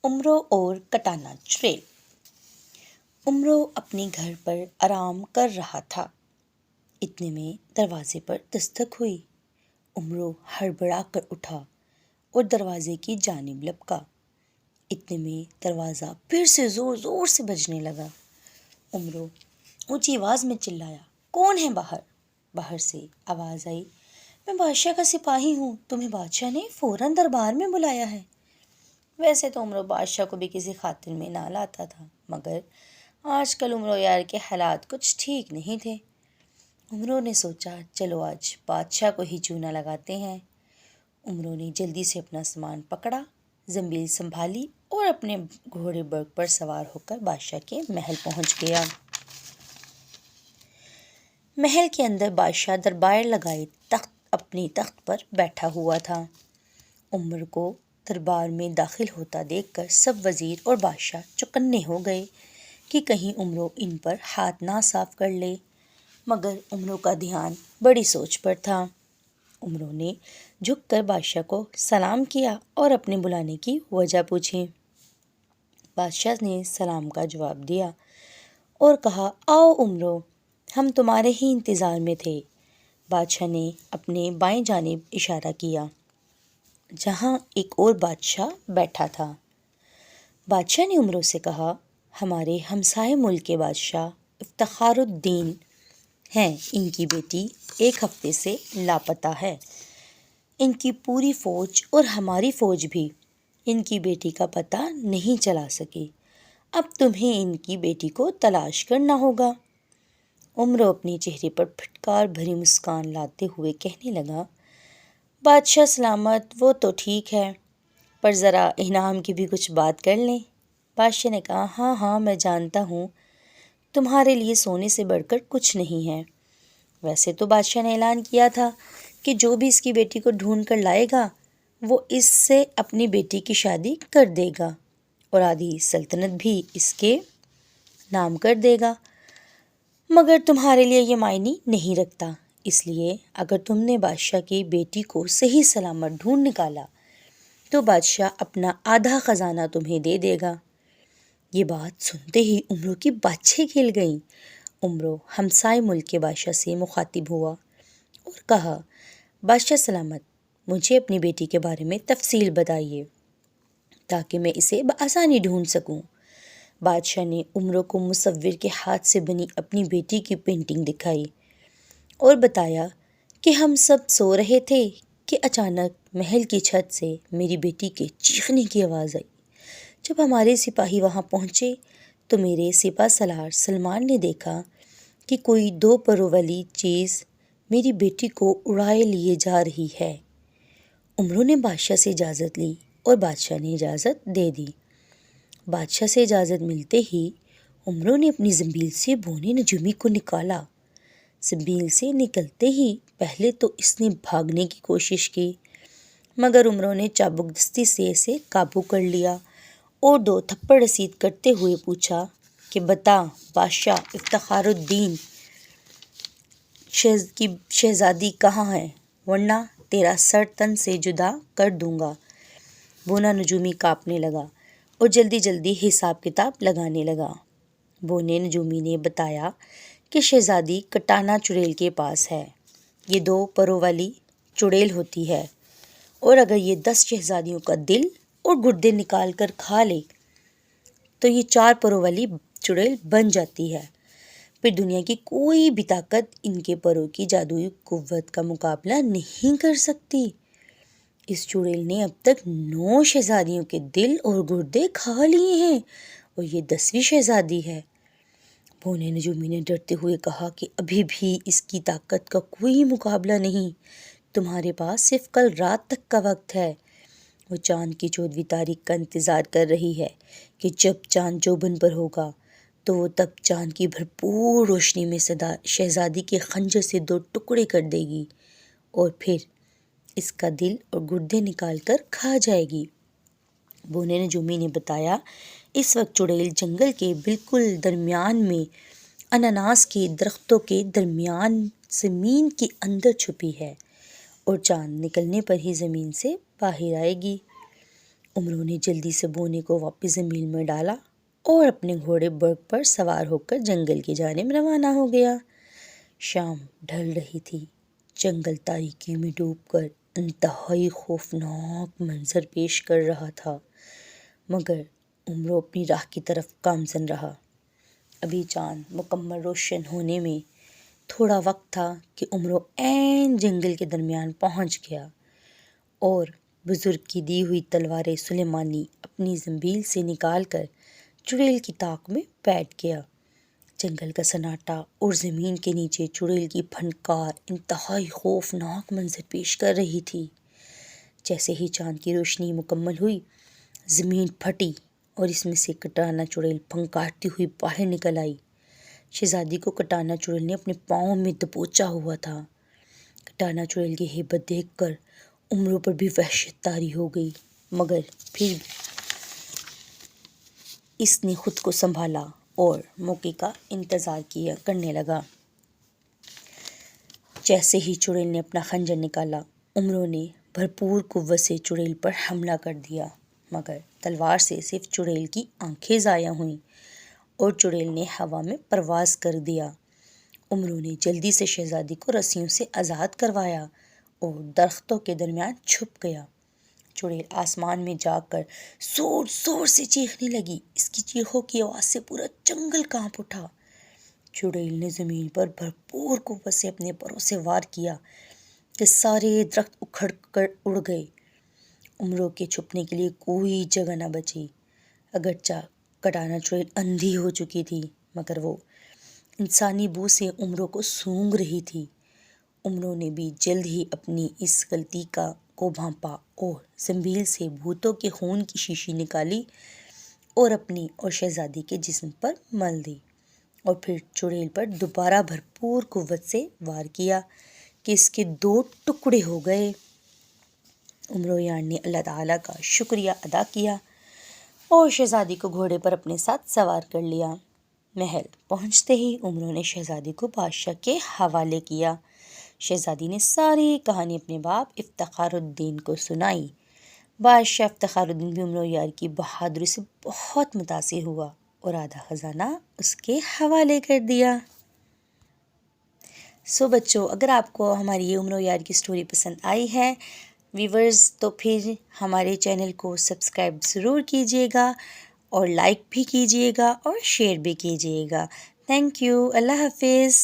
عمرو اور کٹانا چڑیل۔ عمرو اپنے گھر پر آرام کر رہا تھا، اتنے میں دروازے پر دستک ہوئی۔ عمرو ہڑبڑا کر اٹھا اور دروازے کی جانب لپکا۔ اتنے میں دروازہ پھر سے زور زور سے بجنے لگا۔ عمرو اونچی آواز میں چلایا، کون ہے باہر؟ باہر سے آواز آئی، میں بادشاہ کا سپاہی ہوں، تمہیں بادشاہ نے فوراً دربار میں بلایا ہے۔ ویسے تو عمرو بادشاہ کو بھی کسی خاطر میں نہ لاتا تھا، مگر آج کل عمرو یار کے حالات کچھ ٹھیک نہیں تھے۔ عمرو نے سوچا، چلو آج بادشاہ کو ہی چونا لگاتے ہیں۔ عمرو نے جلدی سے اپنا سامان پکڑا، زنبیل سنبھالی اور اپنے گھوڑے برگ پر سوار ہو کر بادشاہ کے محل پہنچ گیا۔ محل کے اندر بادشاہ دربار لگائے اپنی تخت پر بیٹھا ہوا تھا۔ عمر کو دربار میں داخل ہوتا دیکھ کر سب وزیر اور بادشاہ چوکنے ہو گئے کہ کہیں عمرو ان پر ہاتھ نہ صاف کر لے، مگر عمرو کا دھیان بڑی سوچ پر تھا۔ عمرو نے جھک کر بادشاہ کو سلام کیا اور اپنے بلانے کی وجہ پوچھی۔ بادشاہ نے سلام کا جواب دیا اور کہا، آؤ عمرو، ہم تمہارے ہی انتظار میں تھے۔ بادشاہ نے اپنے بائیں جانب اشارہ کیا، جہاں ایک اور بادشاہ بیٹھا تھا۔ بادشاہ نے عمرو سے کہا، ہمارے ہمسائے ملک کے بادشاہ افتخار الدین ہیں، ان کی بیٹی ایک ہفتے سے لاپتہ ہے۔ ان کی پوری فوج اور ہماری فوج بھی ان کی بیٹی کا پتہ نہیں چلا سکی۔ اب تمہیں ان کی بیٹی کو تلاش کرنا ہوگا۔ عمرو اپنے چہرے پر پھٹکار بھری مسکان لاتے ہوئے کہنے لگا، بادشاہ سلامت، وہ تو ٹھیک ہے، پر ذرا انعام کی بھی کچھ بات کر لیں۔ بادشاہ نے کہا، ہاں ہاں، میں جانتا ہوں تمہارے لیے سونے سے بڑھ کر کچھ نہیں ہے۔ ویسے تو بادشاہ نے اعلان کیا تھا کہ جو بھی اس کی بیٹی کو ڈھونڈ کر لائے گا وہ اس سے اپنی بیٹی کی شادی کر دے گا اور آدھی سلطنت بھی اس کے نام کر دے گا، مگر تمہارے لیے یہ معنی نہیں رکھتا، اس لیے اگر تم نے بادشاہ کی بیٹی کو صحیح سلامت ڈھونڈ نکالا تو بادشاہ اپنا آدھا خزانہ تمہیں دے دے گا۔ یہ بات سنتے ہی عمرو کی باتیں کھل گئیں۔ عمرو ہمسائے ملک کے بادشاہ سے مخاطب ہوا اور کہا، بادشاہ سلامت، مجھے اپنی بیٹی کے بارے میں تفصیل بتائیے تاکہ میں اسے بآسانی ڈھونڈ سکوں۔ بادشاہ نے عمرو کو مصور کے ہاتھ سے بنی اپنی بیٹی کی پینٹنگ دکھائی اور بتایا کہ ہم سب سو رہے تھے کہ اچانک محل کی چھت سے میری بیٹی کے چیخنے کی آواز آئی۔ جب ہمارے سپاہی وہاں پہنچے تو میرے سپہ سالار سلمان نے دیکھا کہ کوئی 2 پروں والی چیز میری بیٹی کو اڑائے لیے جا رہی ہے۔ عمرو نے بادشاہ سے اجازت لی اور بادشاہ نے اجازت دے دی۔ بادشاہ سے اجازت ملتے ہی عمرو نے اپنی زنبیل سے بونے نجومی کو نکالا۔ زنبیل سے نکلتے ہی پہلے تو اس نے بھاگنے کی کوشش کی، مگر عمرو نے چابک دستی سے اسے قابو کر لیا اور 2 تھپڑ رسید کرتے ہوئے پوچھا کہ بتا بادشاہ افتخار الدین کی شہزادی کہاں ہے، ورنہ تیرا سر تن سے جدا کر دوں گا۔ بونا نجومی کانپنے لگا اور جلدی جلدی حساب کتاب لگانے لگا۔ بونے نجومی نے بتایا کہ شہزادی کٹانا چڑیل کے پاس ہے۔ یہ 2 پروں والی چڑیل ہوتی ہے اور اگر یہ 10 شہزادیوں کا دل اور گردے نکال کر کھا لے تو یہ 4 پروں والی چڑیل بن جاتی ہے، پھر دنیا کی کوئی بھی طاقت ان کے پروں کی جادوئی قوت کا مقابلہ نہیں کر سکتی۔ اس چڑیل نے اب تک 9 شہزادیوں کے دل اور گردے کھا لیے ہیں اور یہ 10ویں شہزادی ہے۔ بونے نجومی نے ڈرتے ہوئے کہا کہ ابھی بھی اس کی طاقت کا کوئی مقابلہ نہیں، تمہارے پاس صرف کل رات تک کا وقت ہے۔ وہ چاند کی 14ویں تاریخ کا انتظار کر رہی ہے کہ جب چاند چوبن پر ہوگا تو وہ تب چاند کی بھرپور روشنی میں شہزادی کے خنجر سے 2 ٹکڑے کر دے گی اور پھر اس کا دل اور گردے نکال کر کھا جائے گی۔ بونے نجومی نے بتایا، اس وقت چڑیل جنگل کے بالکل درمیان میں اناناس کے درختوں کے درمیان زمین کے اندر چھپی ہے اور چاند نکلنے پر ہی زمین سے باہر آئے گی۔ عمروں نے جلدی سے بونے کو واپس زمین میں ڈالا اور اپنے گھوڑے برگ پر سوار ہو کر جنگل کی جانب روانہ ہو گیا۔ شام ڈھل رہی تھی، جنگل تاریکی میں ڈوب کر انتہائی خوفناک منظر پیش کر رہا تھا، مگر عمرو اپنی راہ کی طرف گامزن رہا۔ ابھی چاند مکمل روشن ہونے میں تھوڑا وقت تھا کہ عمرو عین جنگل کے درمیان پہنچ گیا اور بزرگ کی دی ہوئی تلوار سلیمانی اپنی زنبیل سے نکال کر چڑیل کی طاق میں بیٹھ گیا۔ جنگل کا سناٹا اور زمین کے نیچے چڑیل کی پھنکار انتہائی خوفناک منظر پیش کر رہی تھی۔ جیسے ہی چاند کی روشنی مکمل ہوئی، زمین پھٹی اور اس میں سے کٹانا چڑیل پھنکارتی ہوئی باہر نکل آئی۔ شہزادی کو کٹانا چڑیل نے اپنے پاؤں میں دبوچا ہوا تھا۔ کٹانا چڑیل کی ہیبت دیکھ کر عمرو پر بھی وحشت طاری ہو گئی، مگر پھر اس نے خود کو سنبھالا اور موقع کا انتظار کرنے لگا۔ جیسے ہی چڑیل نے اپنا خنجر نکالا، عمرو نے بھرپور قوت سے چڑیل پر حملہ کر دیا، مگر تلوار سے صرف چڑیل کی آنکھیں ضائع ہوئیں اور چڑیل نے ہوا میں پرواز کر دیا۔ عمرو نے جلدی سے شہزادی کو رسیوں سے آزاد کروایا اور درختوں کے درمیان چھپ گیا۔ چڑیل آسمان میں جا کر زور زور سے چیخنے لگی۔ اس کی چیخوں کی آواز سے پورا جنگل کانپ اٹھا۔ چڑیل نے زمین پر بھرپور قوت سے اپنے پروں سے وار کیا کہ سارے درخت اکھڑ کر اڑ گئے۔ عمرو کے چھپنے کے لیے کوئی جگہ نہ بچی۔ اگرچہ کٹانا چڑیل اندھی ہو چکی تھی، مگر وہ انسانی بو سے عمرو کو سونگھ رہی تھی۔ عمرو نے بھی جلد ہی اپنی اس غلطی کو بھانپا اور زنبیل سے بھوتوں کے خون کی شیشی نکالی اور اپنی اور شہزادی کے جسم پر مل دی، اور پھر چڑیل پر دوبارہ بھرپور قوت سے وار کیا کہ اس کے 2 ٹکڑے ہو گئے۔ عمرو یار نے اللہ تعالیٰ کا شکریہ ادا کیا اور شہزادی کو گھوڑے پر اپنے ساتھ سوار کر لیا۔ محل پہنچتے ہی عمرو نے شہزادی کو بادشاہ کے حوالے کیا۔ شہزادی نے ساری کہانی اپنے باپ افتخار الدین کو سنائی۔ بادشاہ افتخار الدین بھی عمرو یار کی بہادری سے بہت متاثر ہوا اور آدھا خزانہ اس کے حوالے کر دیا۔ بچوں، اگر آپ کو ہماری یہ عمرو یار کی سٹوری پسند آئی ہے ویورز، تو پھر ہمارے چینل کو سبسکرائب ضرور کیجیے گا اور لائک بھی کیجیے گا اور شیئر بھی کیجیے گا۔ تھینک یو، اللہ حافظ۔